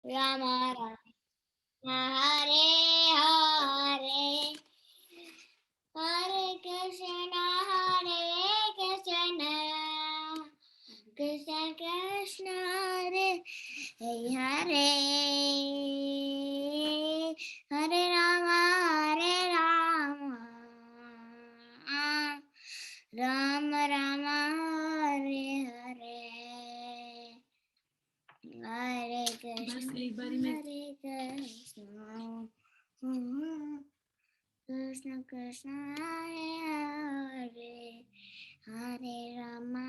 Rama Rama Hare Hare Hare Krishna Krishna Krishna Hare Hare Hare Rama Rama Rama Hare Hare Hare Krishna Krishna Krishna Hare Hare Hare Rama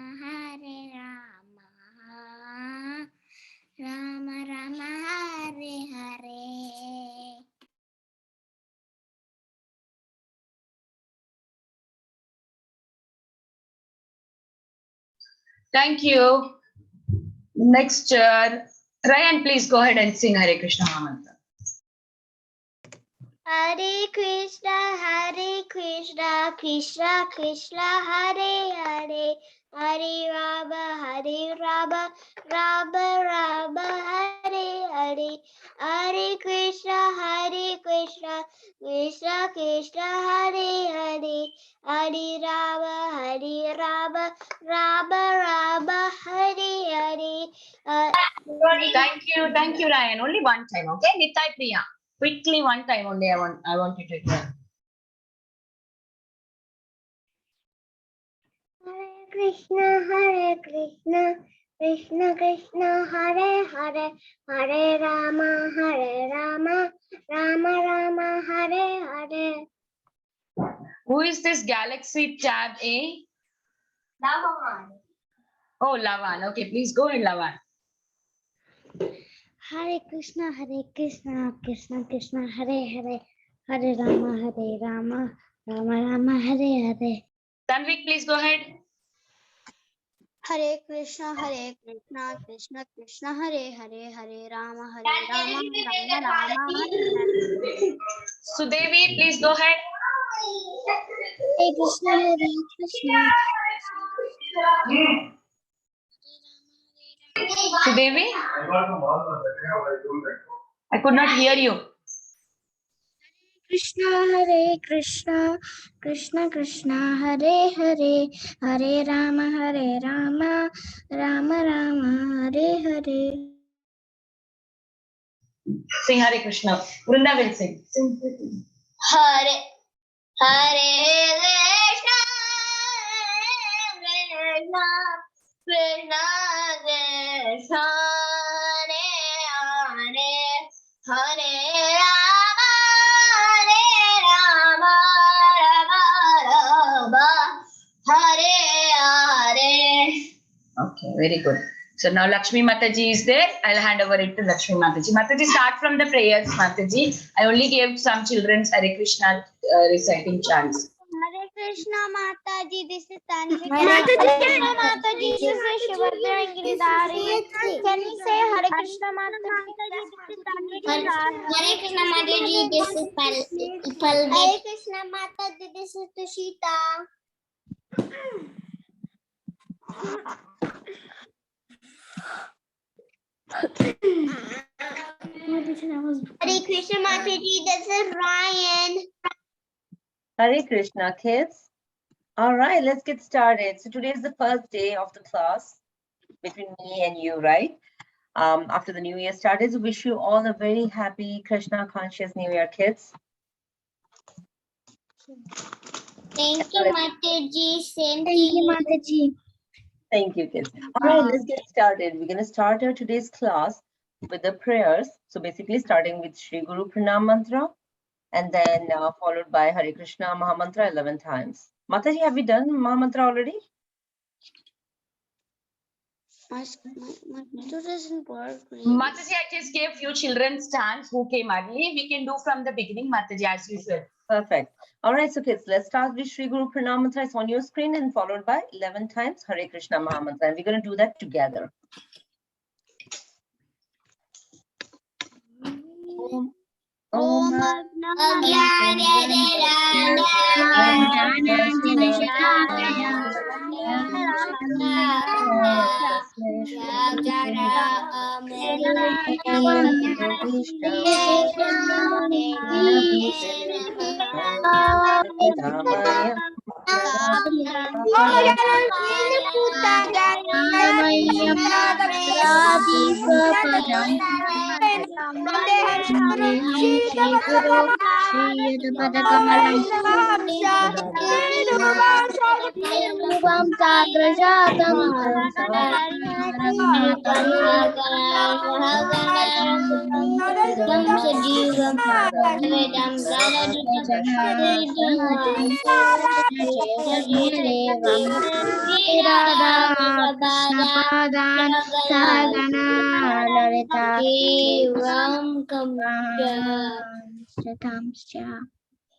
Rama Rama Hare Hare. Thank you. Next, Ryan, please go ahead and sing Hare Krishna Mahamantra. Hare Krishna, Krishna Krishna, Hare Hare, Hare Rama, Rama Rama, Hare Hare, Hare Krishna, Krishna Krishna, Hare Hare, Hare Rama, Rama Rama, Hare Hare. Thank you, Ryan. Only one time, okay? Nitai Priya. Quickly, one time only. I want you to hear. Hare Krishna, Krishna Krishna, Hare Hare, Hare Rama, Rama Rama, Hare Hare. Who is this Galaxy Tab A? Lavan. Oh, Lavan. Okay, please go ahead, Lavan. Hare Krishna, Krishna Krishna, Hare Hare, Hare Rama, Rama Rama, Hare Hare. Tanvik, please go ahead. Hare Krishna, Krishna Krishna, Hare Hare, Hare Rama, Rama Rama, Hare Hare. Sudevi, please go ahead. Hare Krishna, Krishna. Sudevi? I could not hear you. Hare Krishna, Krishna Krishna, Hare Hare, Hare Rama, Rama Rama, Hare Hare. Sing Hare Krishna. Vrinda will sing. Hare Krishna, Krishna Krishna, Hare Hare, Hare Rama, Rama Hare Hare. Okay, very good. So now Laxmi Mataji is there. I'll hand over it to Laxmi Mataji. Mataji, start from the prayers, Mataji. I only gave some children's Hare Krishna reciting chants. Hare Krishna Mataji, this is Tanvi. Hare Krishna Mataji, this is Shivadra Giridhari. Can you say Hare Krishna Mataji? This is Tanvi. Hare Krishna Mataji, this is Palvi. Hare Krishna Mataji, this is Tushita. Hare Krishna Mataji, this is Ryan. Hare Krishna, kids. All right, let's get started. So today is the first day of the class between me and you, right? After the new year started, so wish you all a very happy Krishna conscious New Year, kids. Thank you, Mataji. Same to you, Mataji. Thank you, kids. All right, let's get started. We're going to start our today's class with the prayers. So basically starting with Shri Guru Pranam Mantra and then followed by Hare Krishna Mahamantra 11 times. Mataji, have we done Mahamantra already? My doesn't work. Mataji, I just gave few children stands who came early. We can do from the beginning, Mataji, as usual. Perfect. All right, so kids, let's start with Shri Guru Pranam Mantra. It's on your screen and followed by 11 times Hare Krishna Mahamantra. And we're going to do that together. Om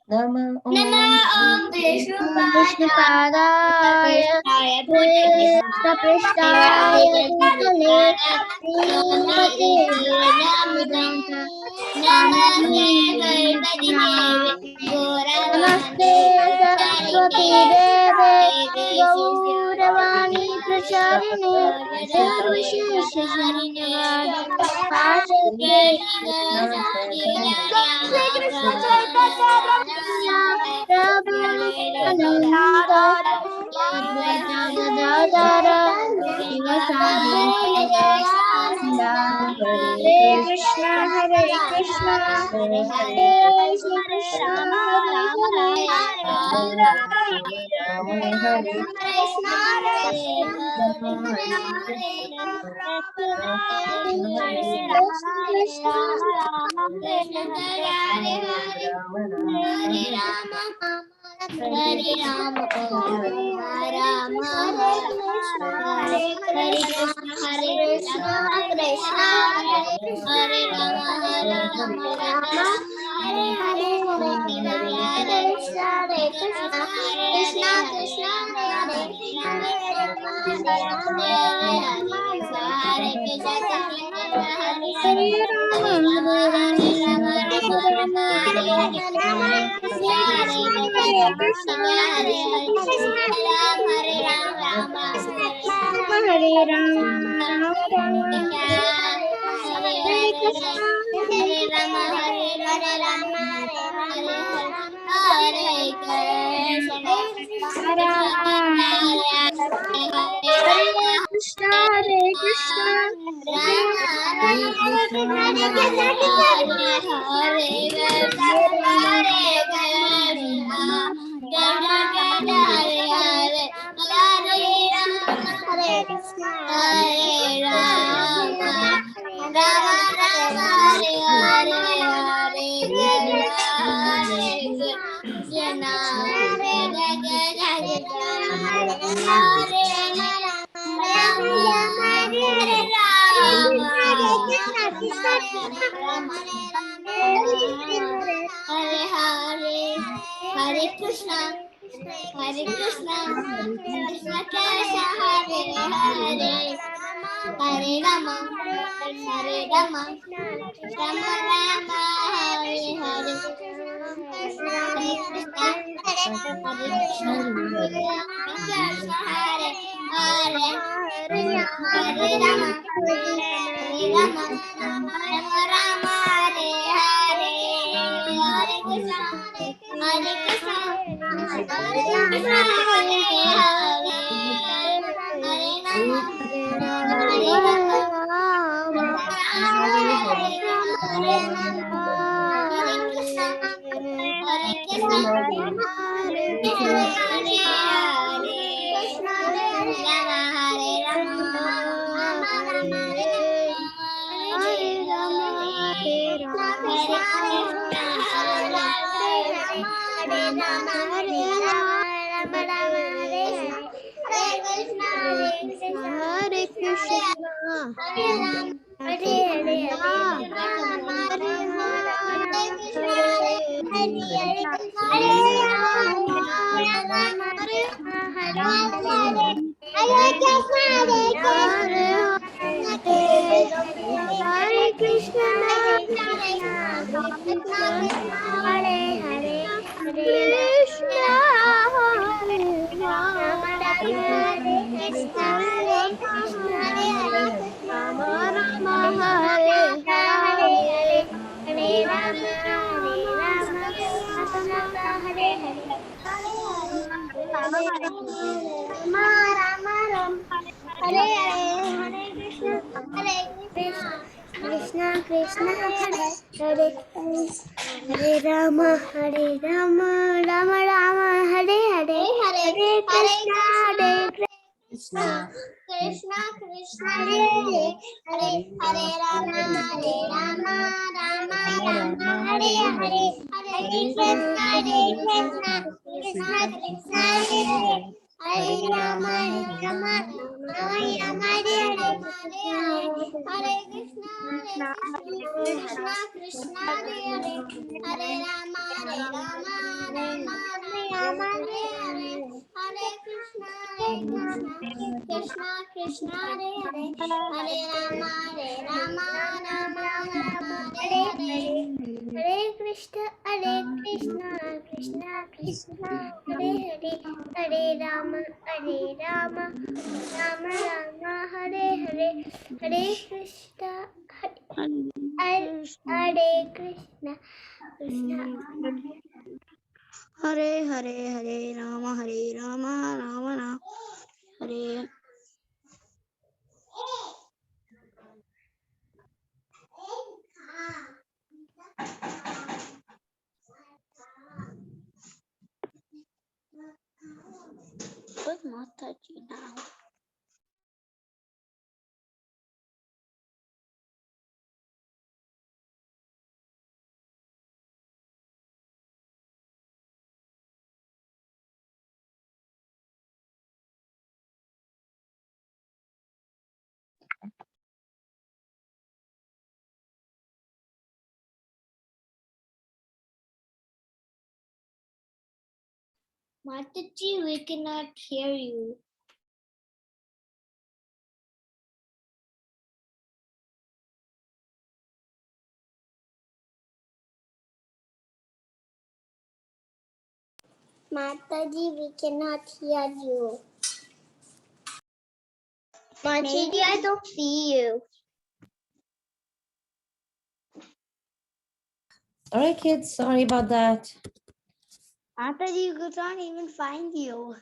Nama Om Vishnupadaya Krishnaprishthaya Bhutale Srimati Bhagavata Namaste Saraswati Deve Gauravani Pracharine Nirvishesha Shunyavadi Vashite Prabhu Nityananda Advaita Gadadhara Sivasadi Nanda Hare Krishna Hare Krishna Hare Krishna Hare Hare Hare Rama Hare Krishna Hare Krishna Hare Rama Rama Hare Krishna Hare Krishna Krishna Krishna Hare Rama Rama Hare Hare Hare Krishna Krishna Krishna Hare Rama Hare Krishna Hare Krishna Hare Krishna Hare Krishna Hare Krishna Krishna Krishna Hare Hare Hare Rama Rama Rama Hare Hare Hare Krishna Hare Krishna Krishna Hare Hare Hare Rama Rama Rama Hare Hare Hare Krishna Hare Krishna Hare Krishna Hare Hare Hare Rama Hare Krishna Hare Krishna Hare Krishna Hare Hare Krishna, Hare Hare, Krishna Hare Rama, Hare Hare Hare, Rama Rama Ram, Hare Hare, Hare Krishna, Krishna Krishna, Hare Hare, Hare Rama, Rama Rama, Hare Hare, Hare Krishna, Krishna Krishna, Hare Hare, Hare Rama, Rama Rama, Hare Hare, Hare Krishna, Krishna Krishna, Hare Hare, Hare Rama, Rama Rama, Hare Hare, Hare Krishna, Krishna Krishna, Hare Hare, Hare Rama, Rama Rama, Hare Hare, Hare Krishna, Krishna Krishna, Hare Hare, Hare Rama, Rama Hare Hare, Hare Krishna, Krishna Krishna, Hare Hare, Hare Rama, Rama Rama, Hare Hare, Hare Krishna, Hare Krishna, Krishna Hare Hare, Hare Rama, Rama Rama, Hare. Where's Mataji now? Mataji, we cannot hear you. Mataji, we cannot hear you. Mataji, I don't see you. All right, kids, sorry about that. Mataji, we can't even find you.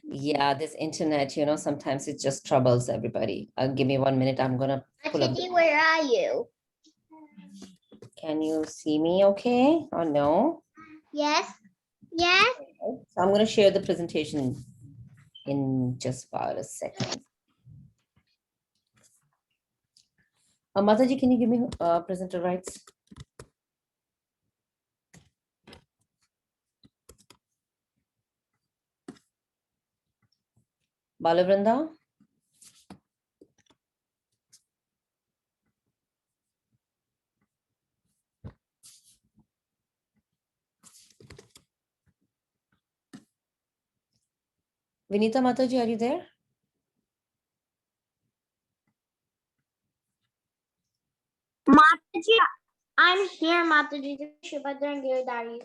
Yeah, this internet, sometimes it just troubles everybody. Give me 1 minute. I'm gonna pull up. Mataji, where are you? Can you see me okay or no? Yes. Yes. So I'm gonna share the presentation in just about a second. Mataji, can you give me presenter rights? Balavrinda? Vinita Mataji, are you there? Mataji, I'm here, Mataji. Shubhadra and Giridhari.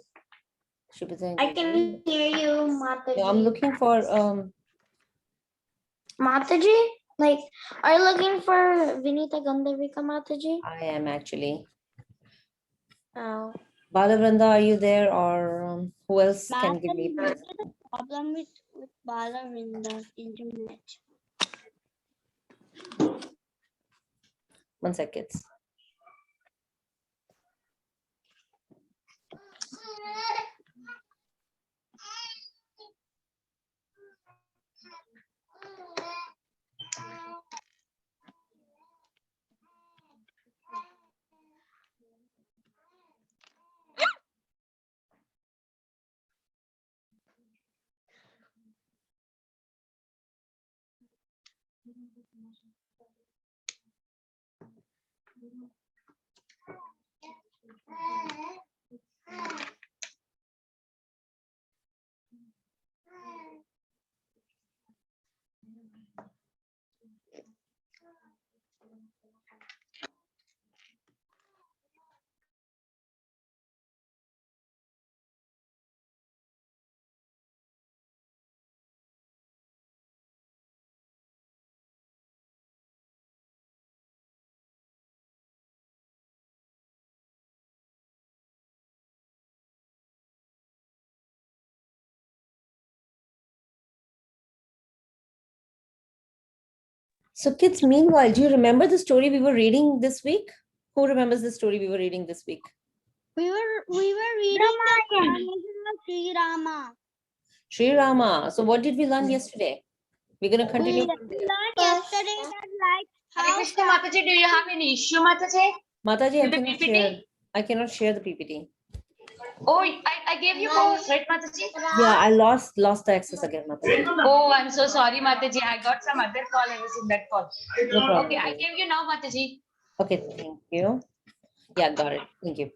I can hear you, Mataji. No, I'm looking for Mataji? Like, are you looking for Vinita Gandharvika, Mataji? I am actually. Oh. Balavrinda, are you there, or who else can give me? What's the problem with Balavrinda's internet? 1 second. So kids, meanwhile, do you remember the story we were reading this week? Who remembers the story we were reading this week? We were reading the coronation of Sri Rama. Sri Rama. So what did we learn yesterday? We're going to We continue. learned yesterday that like Hare how Krishna Mataji, do you have any issue, Mataji? Mataji, I With the cannot PPT? share. I cannot share the PPT. Oh, I gave you both, right, Mataji? Yeah, I lost the access again, Mataji. Oh, I'm so sorry, Mataji. I got some other call. I was in that call. No problem. Okay, I gave you now, Mataji. Okay, thank you. Yeah, got it. Thank you.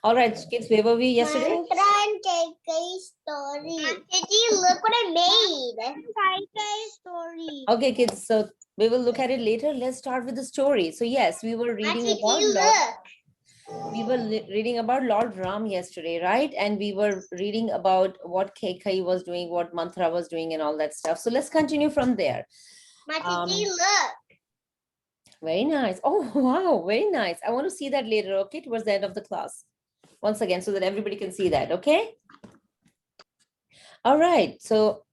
All right, kids, where were we yesterday? Mantra and KK story. Auntie, look what I made. KK story. Okay, kids, so we will look at it later. Let's start with the story. So yes, we were reading reading about Lord Ram yesterday, right? And we were reading about what Kekai was doing, what Mantra was doing, and all that stuff. So let's continue from there. Look. Very nice. Oh, wow, very nice. I want to see that later, okay, towards the end of the class. Once again, so that everybody can see that, okay? All right, so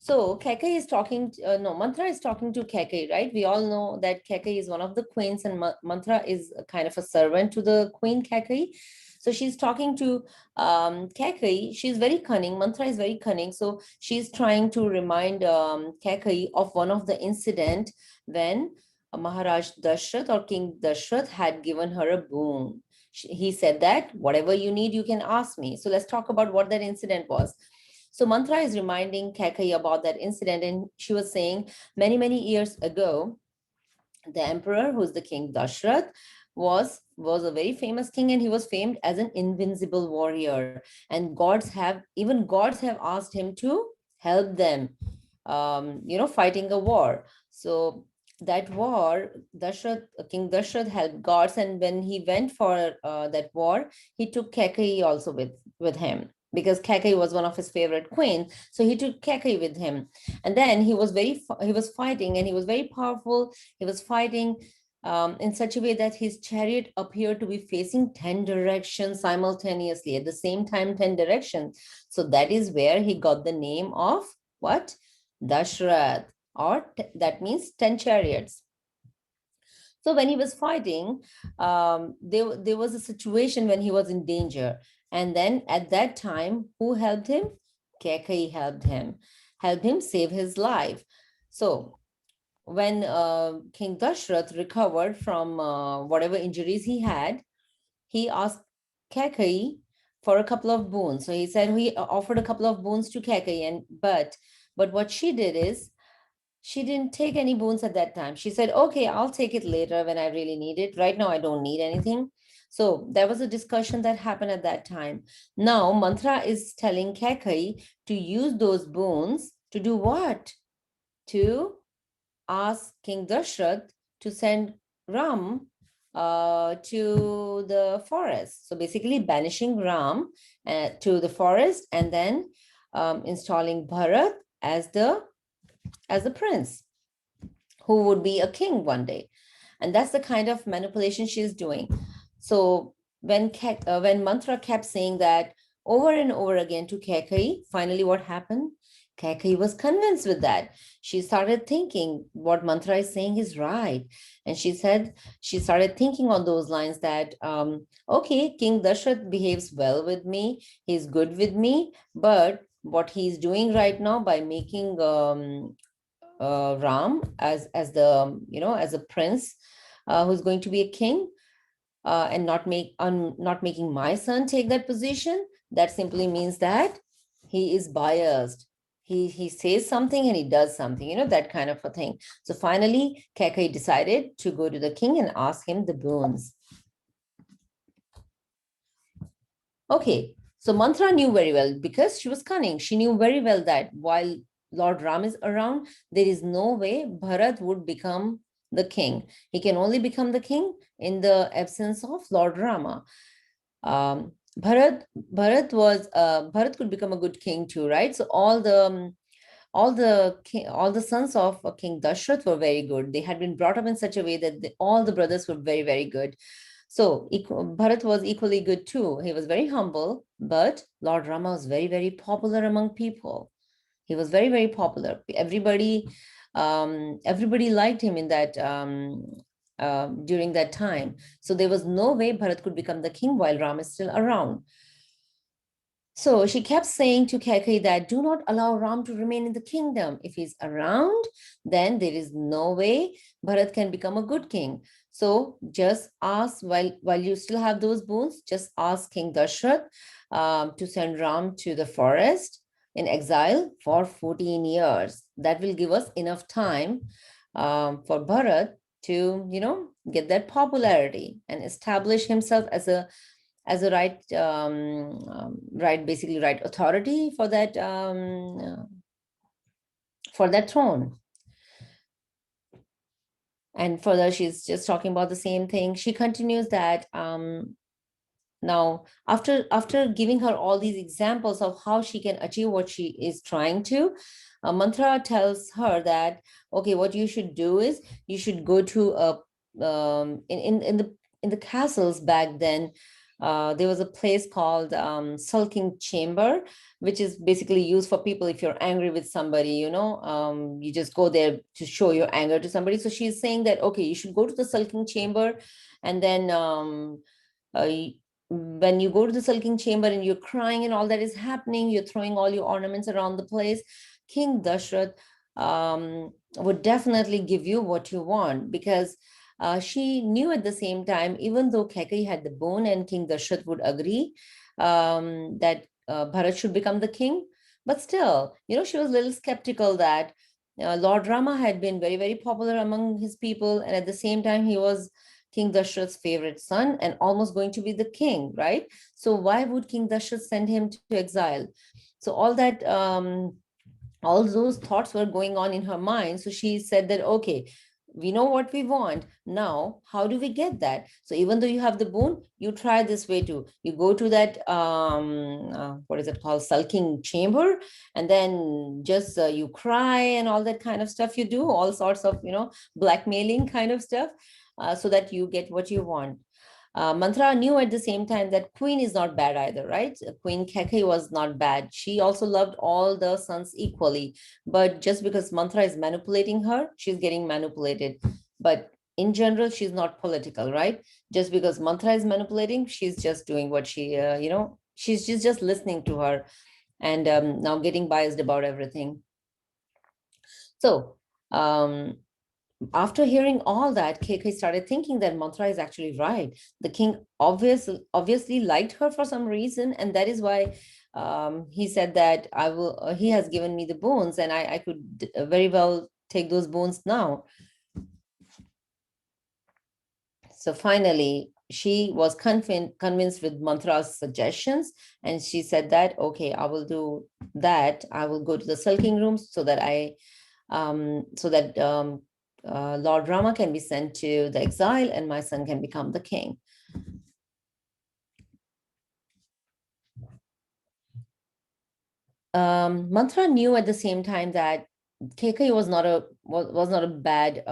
so Kekai is talking, Mantra is talking to Kekai, right? We all know that Kekai is one of the queens and Mantra is kind of a servant to the queen Kekai. So she's talking to Kekai. She's very cunning. Mantra is very cunning. So she's trying to remind Kekai of one of the incident when Maharaj Dashrath or King Dashrath had given her a boon. He said that whatever you need, you can ask me. So let's talk about what that incident was. So Mantra is reminding Kekai about that incident, and she was saying many, many years ago, the emperor, who's the king Dashrath, was a very famous king, and he was famed as an invincible warrior. And gods have asked him to help them, fighting a war. So that war, King Dashrath helped gods, and when he went for that war, he took Kekai also with him, because Kekai was one of his favorite queens. So he took Kekai with him. And then he was fighting, and he was very powerful. He was fighting in such a way that his chariot appeared to be facing 10 directions simultaneously, at the same time, 10 directions. So that is where he got the name of what? Dashrath, or that means 10 chariots. So when he was fighting, there was a situation when he was in danger. And then at that time, who helped him? Kekai helped him save his life. So when King Dashrath recovered from whatever injuries he had, he asked Kekai for a couple of boons. So he offered a couple of boons to Kekai, and but what she did is, she didn't take any boons at that time. She said, okay, I'll take it later when I really need it. Right now, I don't need anything. So there was a discussion that happened at that time. Now, Mantra is telling Kekai to use those boons to do what? To ask King Dashrath to send Ram to the forest. So basically banishing Ram to the forest, and then installing Bharat as the prince, who would be a king one day. And that's the kind of manipulation she's doing. So when Mantra kept saying that over and over again to Kekai, finally what happened? Kekai was convinced with that. She started thinking what Mantra is saying is right. And she started thinking on those lines that, okay, King Dashrath behaves well with me. He's good with me. But what he's doing right now by making Ram as a prince who's going to be a king, and not making my son take that position, that simply means that he is biased. He says something and he does something, that kind of a thing. So finally, Kekai decided to go to the king and ask him the boons. Okay, so Mantra knew very well, because she was cunning. She knew very well that while Lord Ram is around, there is no way Bharat would become the king. He can only become the king in the absence of Lord Rama. Bharat could become a good king too, right? So all the sons of King Dashrath were very good. They had been brought up in such a way that all the brothers were very, very good. So Bharat was equally good too. He was very humble, but Lord Rama was very, very popular among people. He was very, very popular. Everybody everybody liked him in that during that time. So there was no way Bharat could become the king while Ram is still around. So she kept saying to Kaikeyi that do not allow Ram to remain in the kingdom. If he's around, then there is no way Bharat can become a good king. So just ask, while you still have those boons, just ask King Dashrath to send Ram to the forest in exile for 14 years. That will give us enough time for Bharat to, get that popularity and establish himself as a basically right authority for that throne. And further, she's just talking about the same thing. She continues that now after giving her all these examples of how she can achieve what she is trying to, Mantra tells her that, okay, what you should do is you should go to in the castles back then. There was a place called sulking chamber, which is basically used for people if you're angry with somebody, you just go there to show your anger to somebody. So she's saying that, okay, you should go to the sulking chamber, and then when you go to the sulking chamber and you're crying and all that is happening, you're throwing all your ornaments around the place, King Dashrath would definitely give you what you want, because she knew at the same time, even though Kaikeyi had the boon and King Dashrath would agree that Bharat should become the king, but still, she was a little skeptical that Lord Rama had been very, very popular among his people, and at the same time, he was King Dashrath's favorite son and almost going to be the king, right? So why would King Dashrath send him to exile? So all those thoughts were going on in her mind. So she said that, okay, we know what we want. Now, how do we get that? So even though you have the boon, you try this way too. You go to that, what is it called? Sulking chamber. And then just you cry and all that kind of stuff. You do all sorts of, blackmailing kind of stuff so that you get what you want. Mantra knew at the same time that Queen is not bad either, right? Queen Kaikeyi was not bad. She also loved all the sons equally. But just because Mantra is manipulating her, she's getting manipulated. But in general, she's not political, right? Just because Mantra is manipulating, she's just doing what she, she's just listening to her and now getting biased about everything. So, after hearing all that, Kaikeyi started thinking that Mantra is actually right. The king obviously liked her for some reason, and that is why he said that he has given me the boons, and I could very well take those boons now. So finally, she was convinced with Mantra's suggestions, and she said that, okay, I will do that. I will go to the sulking rooms so that Lord Rama can be sent to the exile and my son can become the king. Mantra knew at the same time that Kaikeyi was not a bad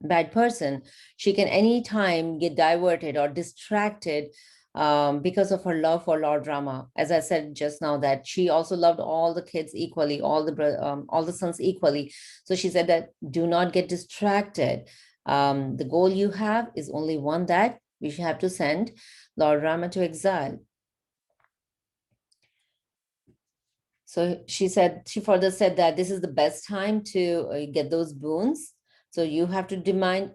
bad person. She can anytime get diverted or distracted because of her love for Lord Rama. As I said just now, that she also loved all the kids equally, all the sons equally. So she said that do not get distracted. The goal you have is only one, that we should have to send Lord Rama to exile. So she further said that this is the best time to get those boons. So you have to demand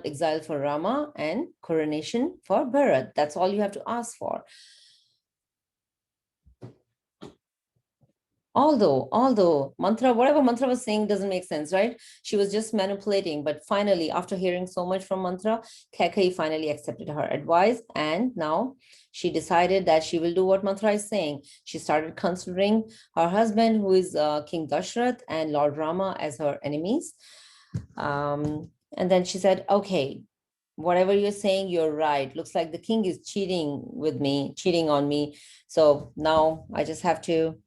exile for Rama and coronation for Bharat. That's all you have to ask for. Although whatever Mantra was saying doesn't make sense, right? She was just manipulating. But finally, after hearing so much from Mantra, Kaikeyi finally accepted her advice. And now she decided that she will do what Mantra is saying. She started considering her husband, who is King Dashrath, and Lord Rama as her enemies. And then she said, okay, whatever you're saying, you're right. Looks like the king is cheating on me. So now I just have to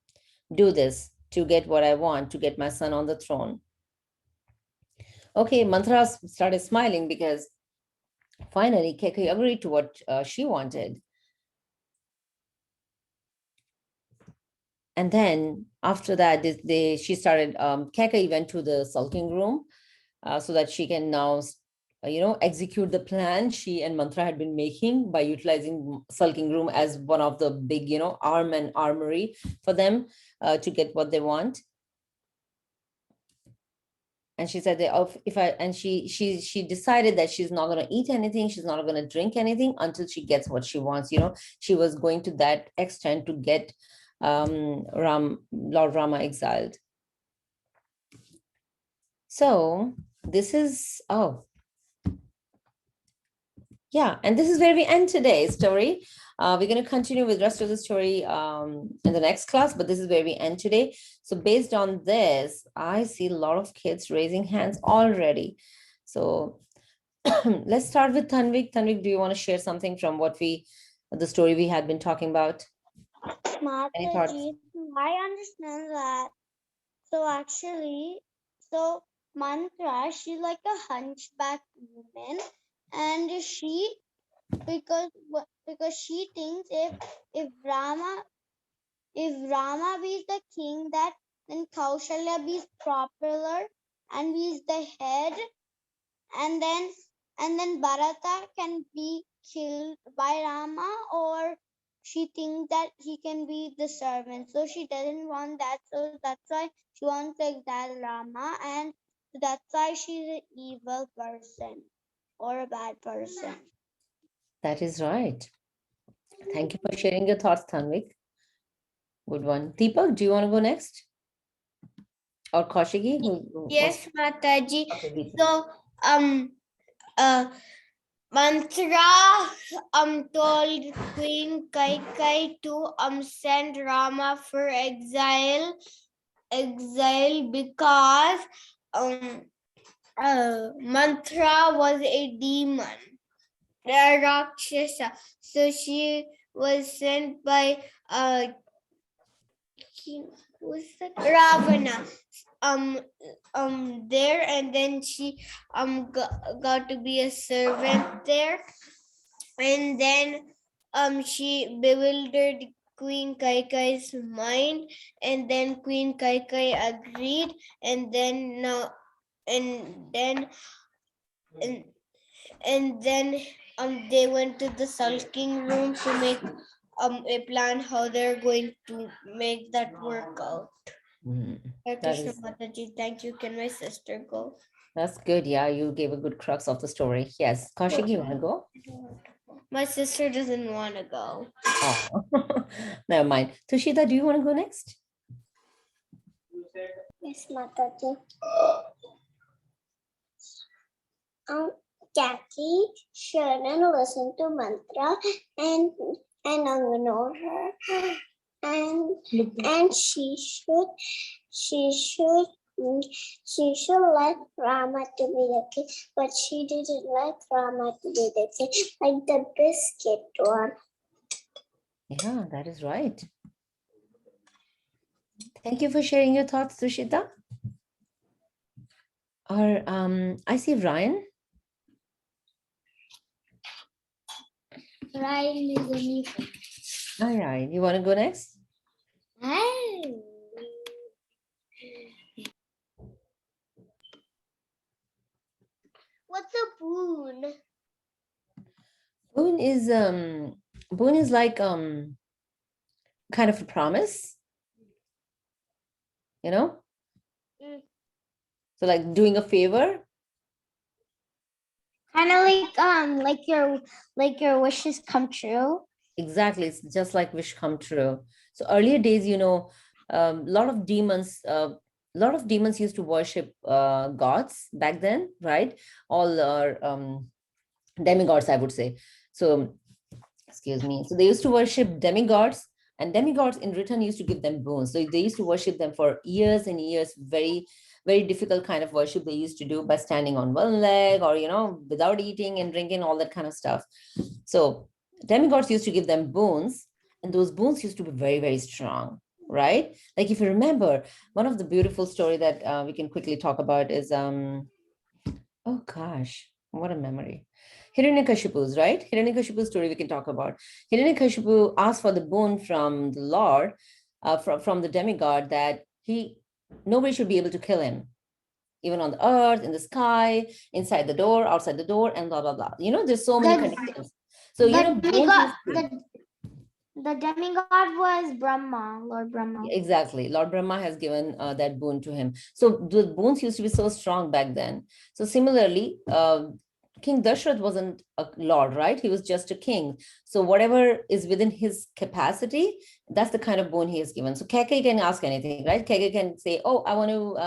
do this to get what I want, to get my son on the throne. Okay, Mantra started smiling because finally Kaikeyi agreed to what she wanted. And then after that, she started, Kekai went to the sulking room so that she can now, execute the plan she and Mantra had been making by utilizing sulking room as one of the big, arm and armory for them to get what they want. And she said that she decided that she's not going to eat anything, she's not going to drink anything until she gets what she wants. She was going to that extent to get Lord Rama exiled. So this is, and this is where we end today's story. We're going to continue with the rest of the story in the next class, but this is where we end today. So based on this, I see a lot of kids raising hands already. So let's start with Tanvik. Tanvik, do you want to share something from the story we had been talking about? Mataji, I understand that. So actually, Mantra, she's like a hunchback woman, and because she thinks if Rama be the king, that then Kaushalya be popular and be the head, and then Bharata can be killed by Rama, or she thinks that he can be the servant. So she doesn't want that. So that's why she wants to exile Rama, and that's why she's an evil person or a bad person. That is right. Thank you for sharing your thoughts, Tanvik. Good one. Deepak, do you want to go next? Or Kaushiki? Yes, Mataji. Okay, so Mantra told Queen Kaikai to send Rama for exile because Mantra was a demon, a Rakshasa. So she was sent by who's that? Ravana. There, and then she got to be a servant there, and then she bewildered Queen Kaikai's mind, and then Queen Kaikai agreed, and then they went to the sulking room to make a plan how they're going to make that work out. Krishna Mataji, thank you. Can my sister go? That's good. Yeah, you gave a good crux of the story. Yes. Kaushik, you want to go? My sister doesn't want to go. Oh, never mind. Tushita, do you want to go next? Yes, Mataji. Kathy, Sharon listen to mantra and ignore her, and she should let Rama to be the king, but she didn't let Rama to be the king, like the biscuit one. Yeah, that is right. Thank you for sharing your thoughts, Tushita. Or I see Ryan. Ryan is a new. All right, you want to go next? What's a boon? Boon is like kind of a promise, you know? So like doing a favor. Kind of like your wishes come true. Exactly, it's just like wish come true. So earlier days, a lot of demons used to worship gods back then, right? All are demigods, I would say. So, excuse me. So they used to worship demigods, and demigods in return used to give them boons. So they used to worship them for years and years. Very, very difficult kind of worship they used to do by standing on one leg, or without eating and drinking, all that kind of stuff. So demigods used to give them boons, and those boons used to be very, very strong, right? Like if you remember, one of the beautiful story that we can quickly talk about is oh gosh, what a memory. Hiranyakashipu's, right? Hiranyakashipu's story we can talk about. Hiranyakashipu asked for the boon from the Lord from the demigod that nobody should be able to kill him, even on the earth, in the sky, inside the door, outside the door, and blah, blah, blah. There's so many conditions. So, the demigod was Brahma, Lord Brahma. Exactly. Lord Brahma has given that boon to him. So the boons used to be so strong back then. So similarly, King Dashrath wasn't a lord, right? He was just a king. So whatever is within his capacity, that's the kind of boon he has given. So Keke can ask anything, right? Keke can say, oh, I want to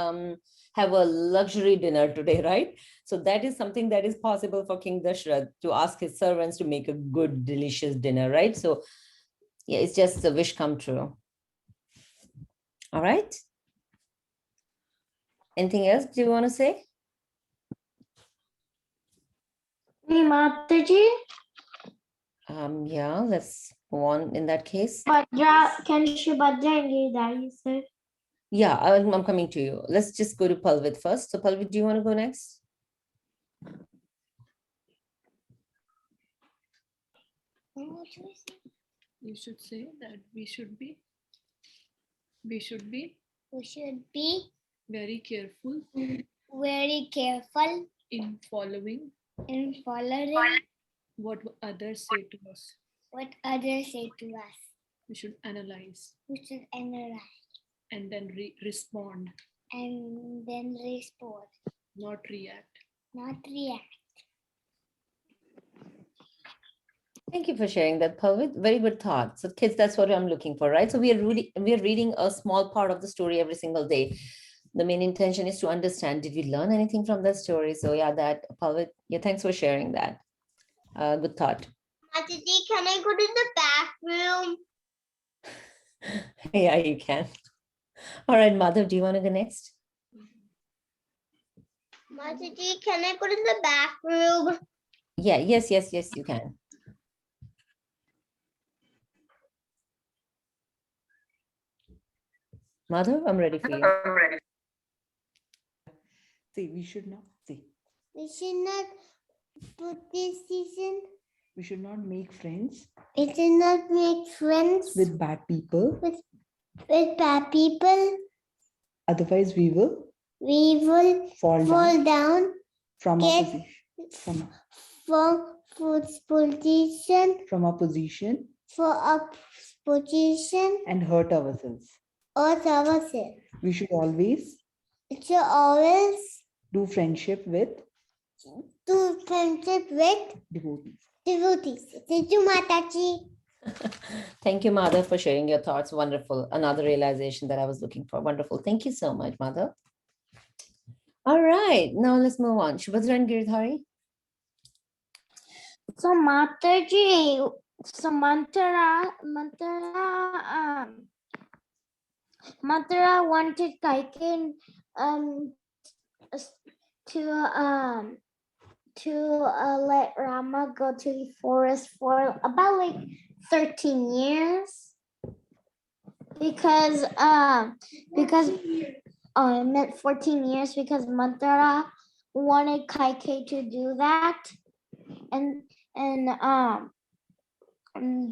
have a luxury dinner today, right? So that is something that is possible for King Dashrath, to ask his servants to make a good, delicious dinner, right? So yeah, it's just a wish come true. All right. Anything else do you want to say? Mataji? Yeah, let's move on in that case. Can Shubhadra and Giridhari, sir? Yeah, I'm coming to you. Let's just go to Palvit first. So Palvit, do you want to go next? You should say that we should be very careful in following what others say to us. We should analyze and then respond, not react. Thank you for sharing that, Palvit. Very good thought. So kids, that's what I'm looking for, right? So we are reading a small part of the story every single day. The main intention is to understand, did we learn anything from that story? So yeah, that Palvit, yeah, thanks for sharing that. Good thought. Mataji, can I go to the back room? Yeah, you can. All right, Madhav, do you want to go next? Mataji, can I go to the back room? Yeah, yes, you can. Madhav, I'm ready for you. See, we should not put this season. we should not make friends We should not make friends with bad people. with bad people. Otherwise, we will fall down from our position. From our position and hurt ourselves. We should always do friendship with devotees. Thank you, Mataji. Thank you, Madhav, for sharing your thoughts. Wonderful. Another realization that I was looking for. Wonderful. Thank you so much, Madhav. All right, now let's move on. Shubhadra and Giridhari. So Mataji, Manthara wanted Kaikin to let Rama go to the forest for about like 13 years because I meant 14 years because Manthara wanted Kaikei to do that, and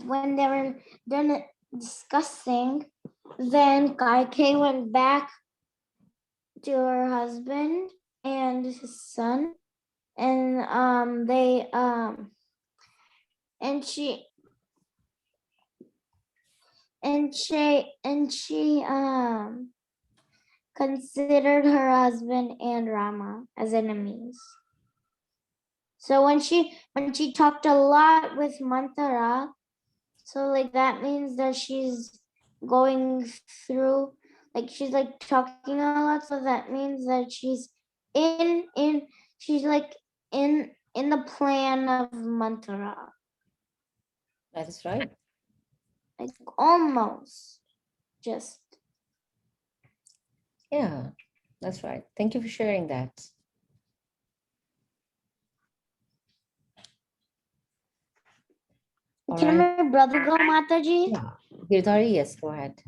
when they were done discussing, then Kaikei went back to her husband and his son, and she considered her husband and Rama as enemies. So when she talked a lot with Manthara, so like that means that she's going through, like she's like talking a lot. So that means that she's in the plan of Manthara. That is right. Like almost just. Yeah, that's right. Thank you for sharing that. All Can right. my brother go, Mataji? Yeah. Giridhari, yes, go ahead.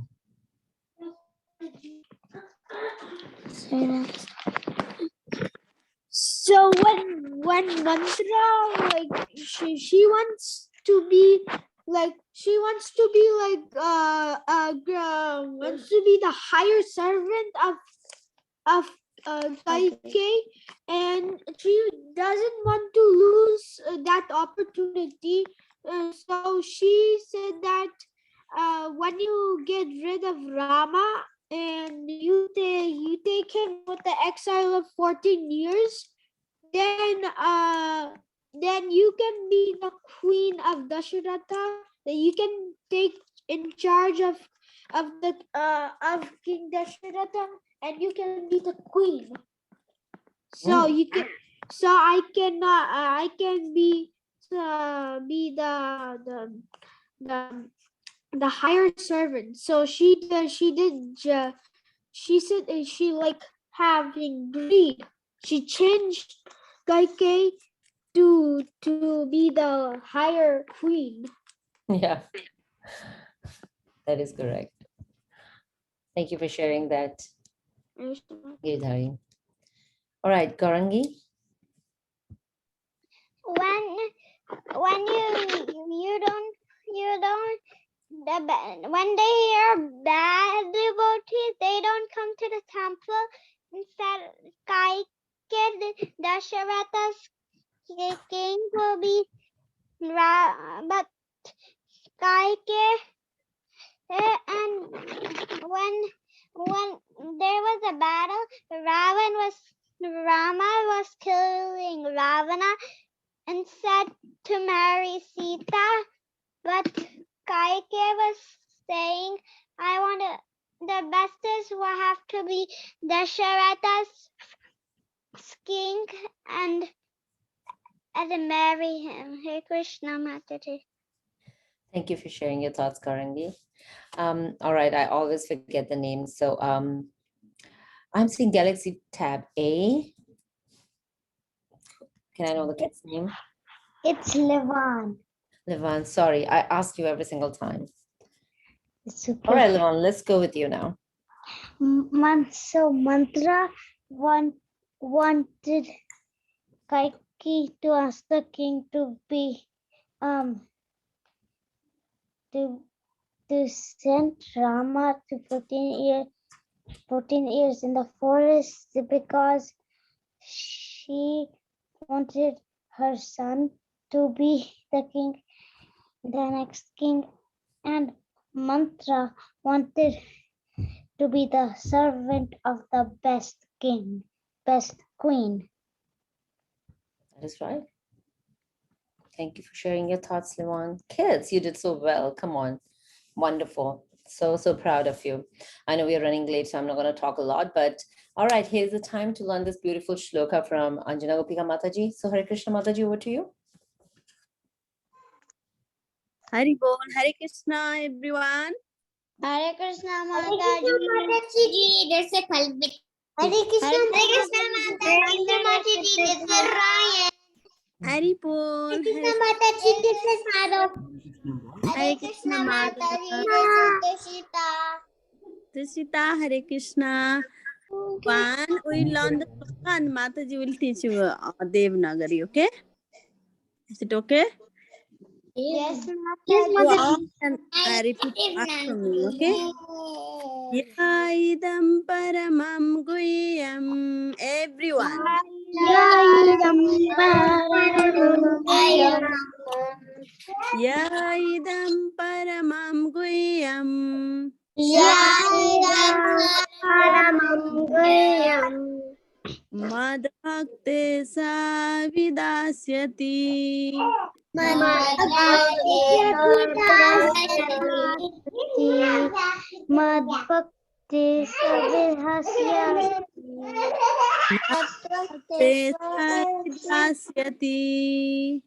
So when Manthara, like she wants to be like she wants to be like wants to be the higher servant of Kaikeyi, and she doesn't want to lose that opportunity. So she said that when you get rid of Rama and you take him with the exile of 14 years, then you can be the queen of Dasharatha. Then you can take in charge of King Dasharatha, and you can be the queen. So you can, so I can be the higher servant. So she said she like having greed. She changed Kaikeyi to be the higher queen. Yeah, that is correct. Thank you for sharing that, Giridhari. All right, Garangi. When when they hear bad devotees, they don't come to the temple. Instead, Kaikeyi, Dasharatha's king, will be but Kaikeyi, and when there was a battle, Rama was killing Ravana and said to marry Sita, but Kaikeyi was saying, the bestest will have to be Dasharatha's king and marry him. Hare Krishna Mataji. Thank you for sharing your thoughts, Garangi. All right, I always forget the names. So I'm seeing Galaxy Tab A. Can I know the kid's name? It's Levan. Levan, sorry, I ask you every single time. It's okay. All right, Levan, let's go with you now. So Mantra wanted Kaikeyi to ask the king to be to send Rama to 14 years in the forest because she wanted her son to be the next king, and Mantra wanted to be the servant of the best queen. That is right. Thank you for sharing your thoughts, Levan. Kids, you did so well. Come on. Wonderful. So proud of you. I know we're running late, so I'm not going to talk a lot, but all right, here's the time to learn this beautiful shloka from Anjana Gopika Mataji. So Hare Krishna Mataji, over to you. Hari Bol, Hare Krishna, everyone. Hare Krishna Mataji. There's a Kalvik. Hare Krishna Mataji. This is Ryan. Hari Bol, Hare Krishna Mataji. This is Madhav. Hare Krishna Mataji. This is Trishita, Hare Krishna. One, we learn the shloka and Mataji will teach you Devanagari, okay? Is it okay? Yes, Wow. And I repeat after me, okay? Yaidam paramam guyam, everyone. Yaidam paramam guyam. Madhakte savidasyati. Madhbhakti Te savidasyati.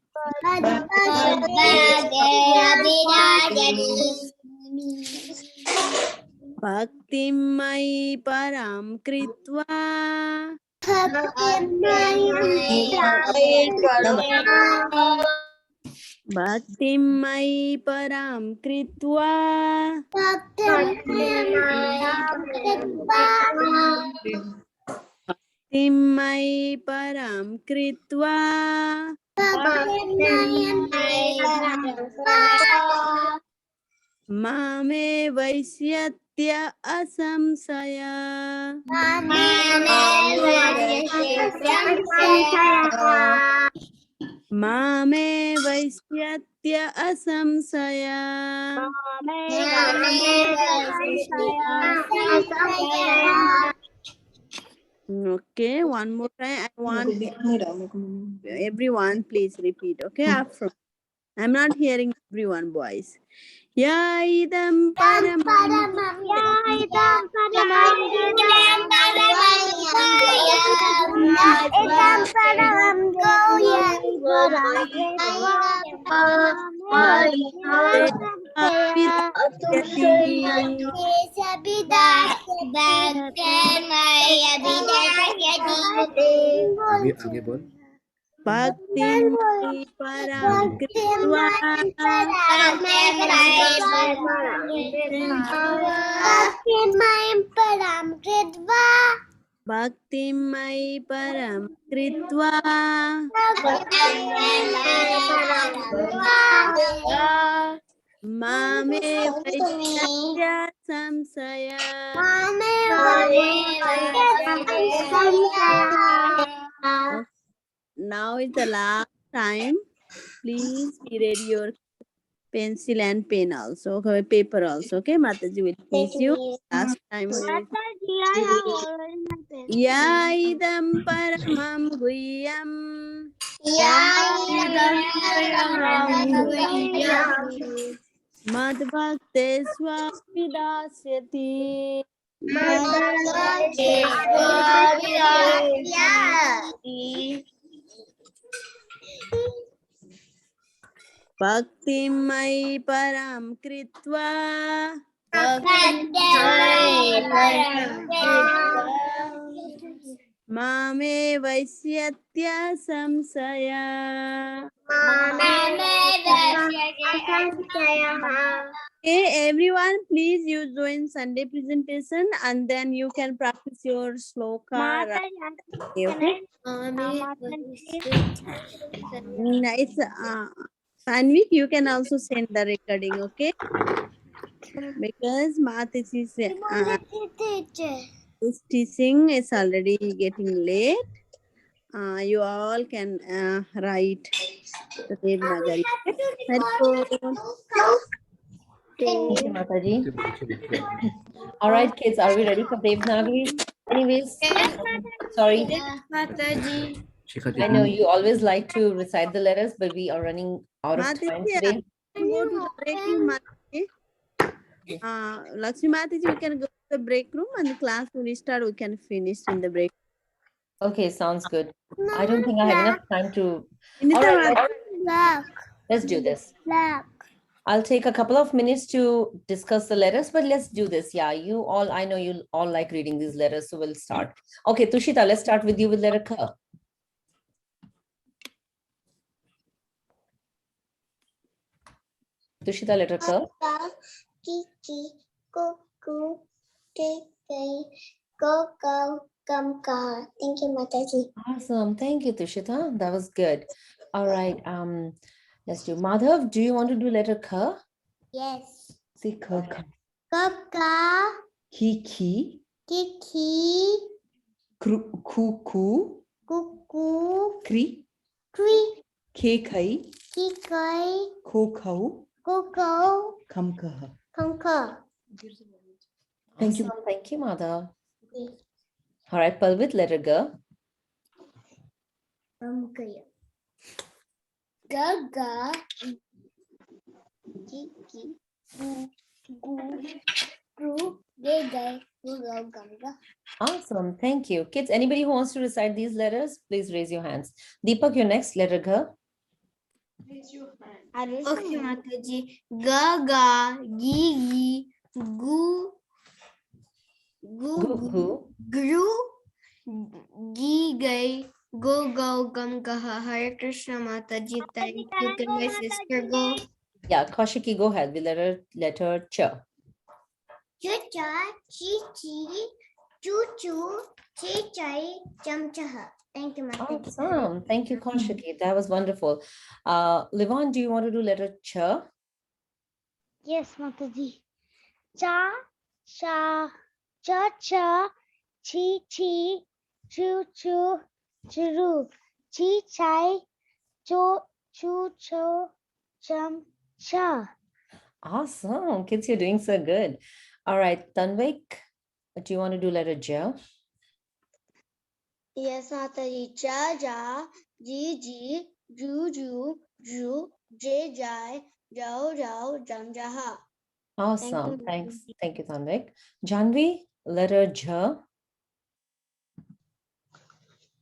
Bhaktim mai param kritva. Bhaktim mai param kritva. Bhaktim mai param kritva. Mame Vaishyatya Asamsaya. Mame Vaishyatya Asamsaya. Okay, one more time. I want everyone, please repeat. Okay, after. I'm not hearing everyone, boys. Ya idam paramam. आगे बोल Bhaktim param kritva. Bhaktim mai param kritva. Mame vaishyatya samsaya. Now is the last time. Please be ready your pencil and pen also. Okay, paper also. Okay, Mataji will teach you. Last time. Ya idam paramam guhyam. Mad bhakte swapidasyati. Bhaktim mai param kritva. Mame vaishyatya samsaya. Okay, everyone, please you join Sunday presentation and then you can practice your sloka. Okay? Nice. Sanvik, you can also send the recording, okay? Because math is teaching is already getting late. You all can write the Devnagari. Thank you, Mataji. All right, kids, are we ready for Devnagari? Anyways, sorry. I know you always like to recite the letters, but we are running out of time today. Go to the break room, Mataji. Laxmi Mataji, we can go to the break room and the class will start. We can finish in the break. Okay, sounds good. I don't think I have enough time to. All right, let's do this. I'll take a couple of minutes to discuss the letters, but let's do this. Yeah, you all, I know you all like reading these letters, so we'll start. Okay, Tushita, let's start with you with letter K. Tushita, letter K. Kiki, Kuku, Kiki, Go, Kamka. Thank you, Mataji. Awesome. Thank you, Tushita. That was good. All right. Let's do Madhav. Do you want to do letter K? Yes. See K. Kaka, Kiki. Kiki, Kuku. Kuku, Kri. Kri, Kekai. Kikai, Kokau. Koko, Kamkaha. Kamka. Thank you. Thank you, Madhav. All right, Palvit, letter G. Gaga, Kiki, Gu, Gru, Gay, Gugo, Ganga. Awesome. Thank you. Kids, anybody who wants to recite these letters, please raise your hands. Deepak, your next letter G. Raise your hand. Okay, Mataji. Gaga, Gigi, Gu, Gu. Gru, Gigay, Go, Gam, Gaha, Hare Krishna, Mataji. Thank you. Can my sister go? Yeah, Kaushiki, go ahead with letter Ch. Chucha, Chichi, Choo, Chichai, Chamchaha. Thank you, Mataji. Awesome. Thank you, Kaushiki. That was wonderful. Livon, do you want to do letter Ch? Yes, Mataji. Cha, cha, cha, cha, chi, chi, choo, choo, churu, chi, chai, cho, choo, cho, chum, cha. Awesome. Kids, you're doing so good. All right, Tanvik, do you want to do letter J? Yes, Mataji. Ja, ja, ji, ji, ju, ju, ju, j, jai, jau, jau, jam, jaha. Awesome. Thanks. Thank you, Tanvik. Janvi, letter J.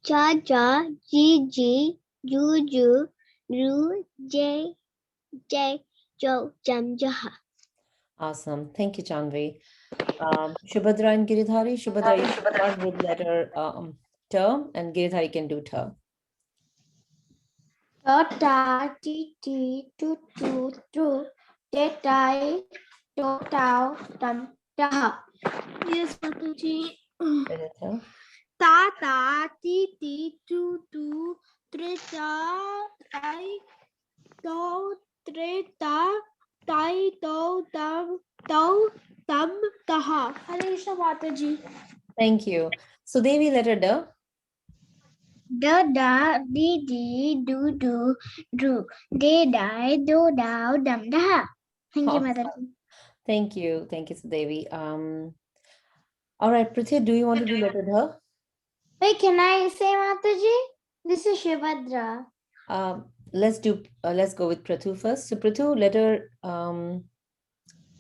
Cha, cha, ji, ji, ju, ju, ru, j, j, jo, jam, jaha. Awesome. Thank you, Janvi. Shubhadra and Giridhari. Shubhadra, you start with letter T, and Giridhari can do T. Ta, ta, ti, ti, tu, tu, tu, te, tai, to, tau, tam, taha. Yes, Mataji. Letter T. Ta, ta, ti, ti, tu, tu, tre, ta, tai, to, tre, ta, tai, to, tam, taha. Hare Krishna, Mataji. Thank you. So, Devi, letter D. Da, da, di, di, do, do, do, de, die, do, dow, dum, da. Thank you, Awesome. Mataji. Thank you. Thank you, Devi. All right, Prithvi, do you want to do letter D? Wait, can I say Mataji? This is Shivadra. Let's go with Prathu first. So, Prathu, letter D.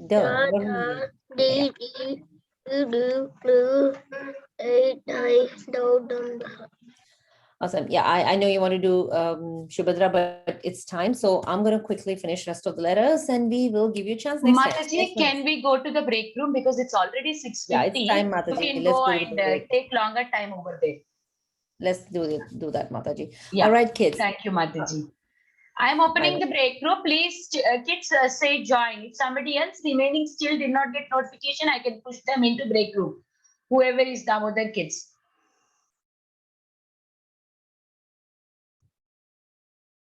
Da, What da, mean? di, di, do, do, de, die, do, dum, da. Awesome. Yeah, I know you want to do Shubhadra, but it's time. So I'm going to quickly finish rest of the letters and we will give you a chance next time. Mataji, Yes, can we go to the break room because it's already 6:50? Yeah, it's time, You Mataji. can Let's go go to the and break. take longer time over there. Let's do that, Mataji. Yeah. All right, kids. Thank you, Mataji. I am opening the break room. Please, kids, say join. If somebody else remaining still did not get notification, I can push them into break room. Whoever is Damodar kids.